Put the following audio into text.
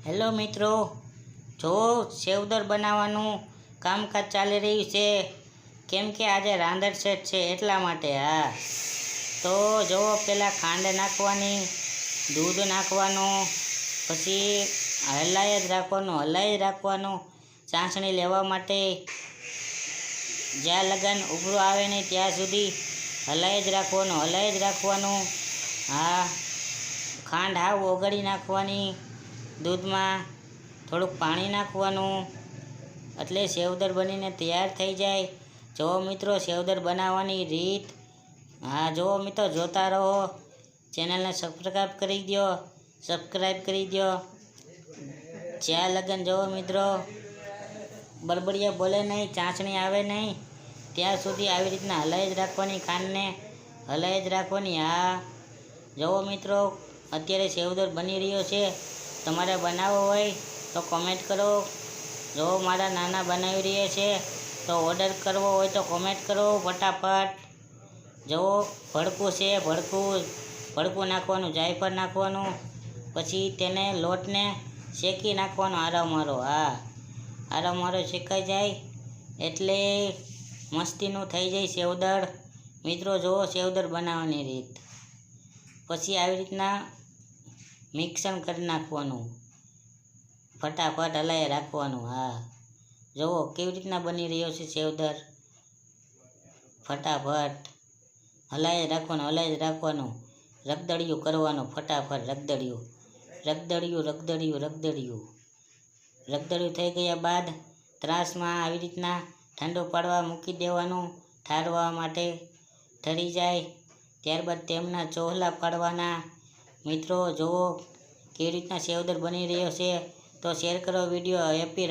Hello મિત્રો, જો સેવદર બનાવવાનું કામકાજ ચાલી રહ્યું છે, કેમ કે આજે રાંધણ સેટ છે એટલા માટે. હા, તો જો પહેલાં ખાંડ નાખવાની, દૂધ નાખવાનું, પછી હલાઈ જ રાખવાનું. ચાસણી લેવા માટે જ્યાં લગન ઉભરું આવે નહીં ત્યાં સુધી હલાઈ જ રાખવાનું. હા, ખાંડ હાવ ઓગળી નાખવાની, દૂધમાં થોડુંક પાણી નાખવાનું, એટલે સેવદર બનીને તૈયાર થઈ જાય. જો મિત્રો સેવદર બનાવવાની રીત. હા, જો મિત્રો જોતા રહો, ચેનલને સબસ્ક્રાઈબ કરી દો. જ્યાં લગન જો મિત્રો બળબડિયા બોલે નહીં, ચાસણી આવે નહીં ત્યાં સુધી આવી રીતના હલાઈ જ રાખવાની, ખાંડને હલાઈ જ રાખવાની. હા, જુઓ મિત્રો, અત્યારે સેવદર બની રહ્યો છે. તમારે બનાવવો હોય તો કોમેન્ટ કરો. જો મારા નાના બનાવી રહ્યા છે તો ઓર્ડર કરવો હોય તો કોમેન્ટ કરો ફટાફટ. જુઓ ભડકું નાખવાનું, જાયફળ નાખવાનું, પછી તેને લોટને શેકી નાખવાનો આરામારો. હા, આરામારો શેકાઈ જાય એટલે મસ્તીનું થઈ જાય સેવદર. મિત્રો જુઓ સેવદર બનાવવાની રીત. પછી આવી રીતના મિક્સર કરી નાખવાનું, ફટાફટ હલાવી રાખવાનું. હા, જુઓ કેવી રીતના બની રહ્યો છે સેવદર. ફટાફટ હલાવી જ રાખવાનું. રગદડિયું કરવાનું, ફટાફટ રગદડિયું થઈ ગયા બાદ ત્રાસમાં આવી રીતના ઠંડુ પાડવા મૂકી દેવાનું, ઠારવા માટે. ઠરી જાય ત્યારબાદ તેમના ચોહલા પાડવાના. મિત્રો જુઓ કેવી રીતના સેવદર બની રહ્યો છે, તો શેર કરો વિડીયો. હેપી